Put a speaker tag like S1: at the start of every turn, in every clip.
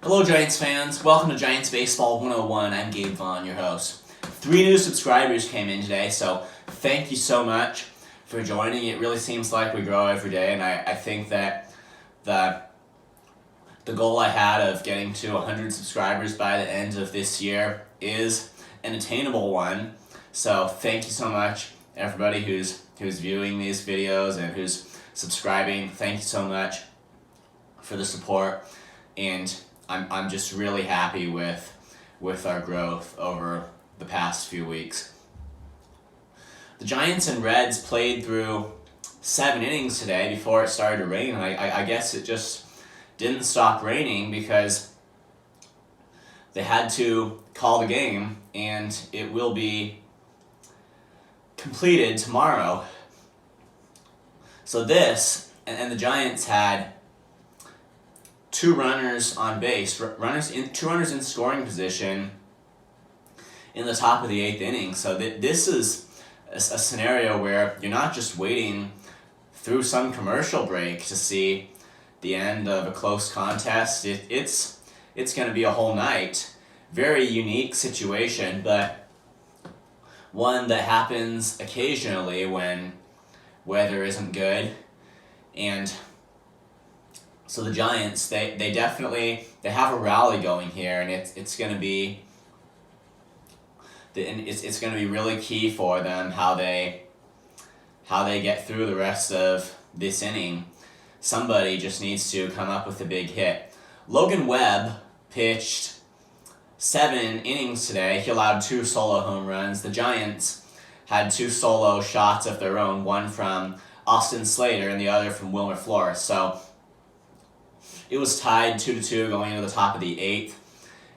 S1: Hello Giants fans, welcome to Giants Baseball 101. I'm Gabe Vaughn, your host. 3 new subscribers came in today, so thank you so much for joining. It really seems like we grow every day, and I think that the goal I had of getting to 100 subscribers by the end of this year is an attainable one. So thank you so much, everybody who's viewing these videos and who's subscribing. Thank you so much for the support, and I'm just really happy with our growth over the past few weeks. The Giants and Reds played through 7 innings today before it started to rain. I guess it just didn't stop raining because they had to call the game, and it will be completed tomorrow. So this, and the Giants had 2 runners on base, 2 runners in scoring position in the top of the 8th inning. So this is a scenario where you're not just waiting through some commercial break to see the end of a close contest. It's going to be a whole night. Very unique situation, but one that happens occasionally when weather isn't good. And so the Giants, they definitely have a rally going here, and it's going to be really key for them how they get through the rest of this inning. Somebody just needs to come up with a big hit. Logan Webb pitched 7 innings today. He allowed 2 solo home runs. The Giants had 2 solo shots of their own, one from Austin Slater and the other from Wilmer Flores. So it was tied 2-2 going into the top of the 8th,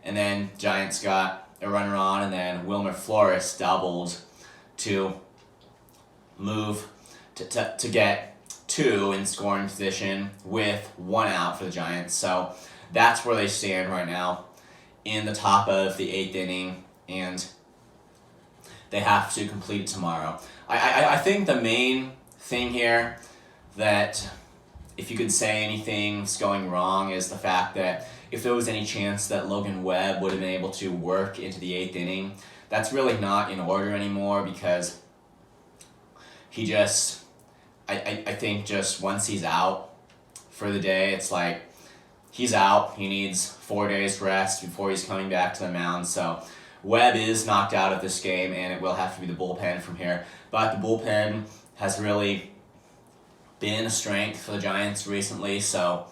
S1: and then Giants got a runner on, and then Wilmer Flores doubled to move to get 2 in scoring position with 1 out for the Giants. So that's where they stand right now in the top of the 8th inning, and they have to complete it tomorrow. I think the main thing here, that if you could say anything's going wrong, is the fact that if there was any chance that Logan Webb would have been able to work into the 8th inning, that's really not in order anymore, because he just, I think just once he's out for the day, it's like he's out. He needs 4 days rest before he's coming back to the mound. So Webb is knocked out of this game, and it will have to be the bullpen from here. But the bullpen has really been a strength for the Giants recently, so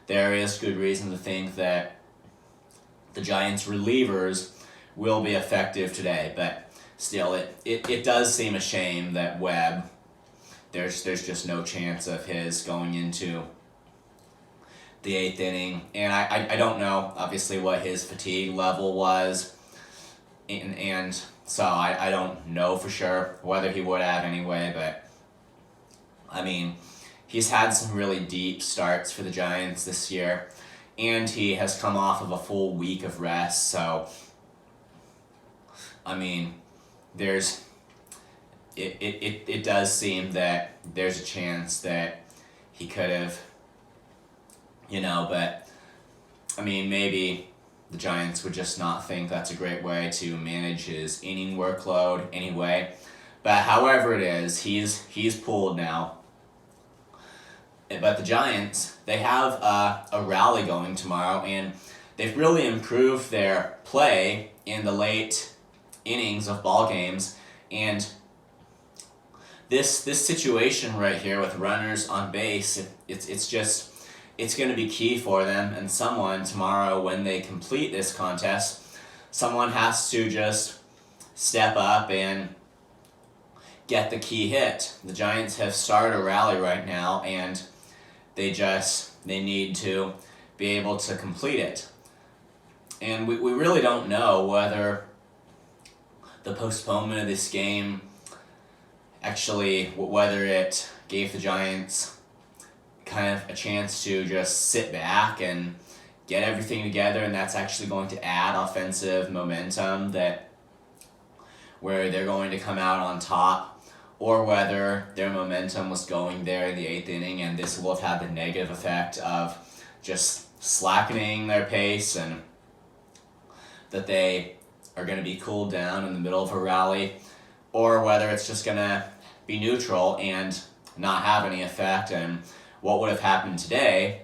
S1: there is good reason to think that the Giants relievers will be effective today. But still, it does seem a shame that Webb, there's just no chance of his going into the 8th inning. And I don't know, obviously, what his fatigue level was, and so I don't know for sure whether he would have anyway, but I mean, he's had some really deep starts for the Giants this year, and he has come off of a full week of rest. So, I mean, it does seem that there's a chance that he could have, but I mean, maybe the Giants would just not think that's a great way to manage his inning workload anyway. But however it is, he's pulled now. But the Giants, they have a rally going tomorrow, and they've really improved their play in the late innings of ball games. And this situation right here with runners on base, it's going to be key for them. And someone tomorrow, when they complete this contest, someone has to just step up and get the key hit. The Giants have started a rally right now, and they need to be able to complete it. And we really don't know whether the postponement of this game whether it gave the Giants kind of a chance to just sit back and get everything together, and that's actually going to add offensive momentum where they're going to come out on top, or whether their momentum was going there in the 8th inning, and this will have had the negative effect of just slackening their pace and that they are going to be cooled down in the middle of a rally, or whether it's just going to be neutral and not have any effect, and what would have happened today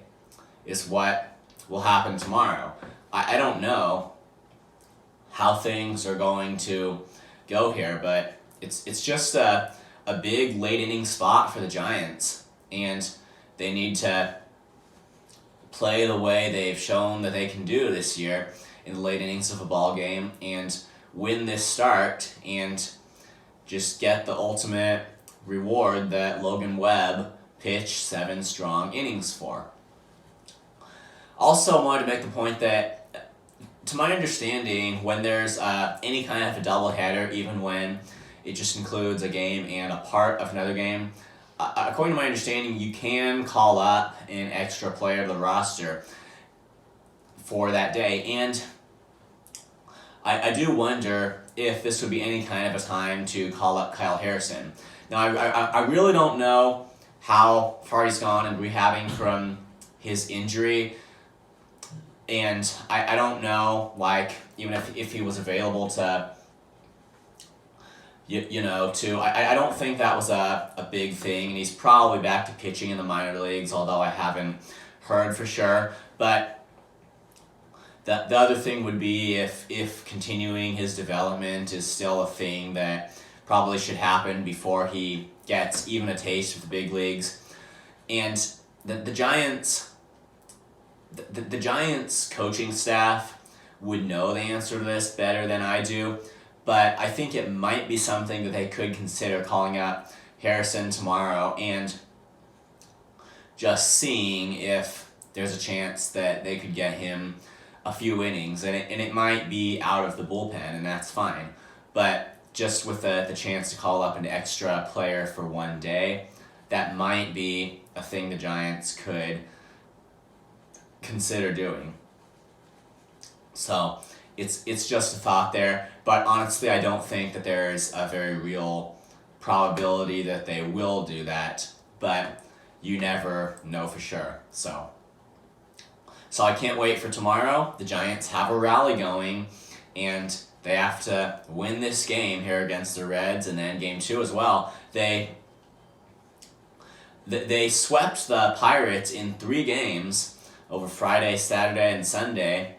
S1: is what will happen tomorrow. I don't know how things are going to go here, but it's just a big late inning spot for the Giants, and they need to play the way they've shown that they can do this year in the late innings of a ball game and win this start and just get the ultimate reward that Logan Webb pitched 7 strong innings for. Also, I wanted to make the point that, to my understanding, when there's any kind of a doubleheader, even when it just includes a game and a part of another game, according to my understanding, you can call up an extra player to the roster for that day. And I do wonder if this would be any kind of a time to call up Kyle Harrison. Now, I really don't know how far he's gone in rehabbing from his injury. And I don't know, like, even if he was available to, I don't think that was a big thing. And he's probably back to pitching in the minor leagues, although I haven't heard for sure. But the other thing would be if continuing his development is still a thing that probably should happen before he gets even a taste of the big leagues. And the Giants... The Giants coaching staff would know the answer to this better than I do, but I think it might be something that they could consider calling up Harrison tomorrow and just seeing if there's a chance that they could get him a few innings, and it might be out of the bullpen, and that's fine, but just with the chance to call up an extra player for one day, that might be a thing the Giants could consider doing. So it's just a thought there, but honestly I don't think that there's a very real probability that they will do that, but you never know for sure. So I can't wait for tomorrow. The Giants have a rally going and they have to win this game here against the Reds, and then game 2 as well. They swept the Pirates in 3 games over Friday, Saturday, and Sunday,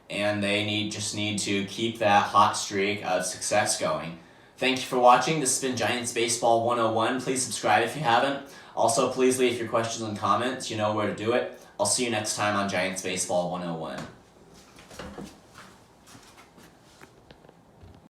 S1: and they just need to keep that hot streak of success going. Thank you for watching. This has been Giants Baseball 101. Please subscribe if you haven't. Also, please leave your questions and comments. You know where to do it. I'll see you next time on Giants Baseball 101.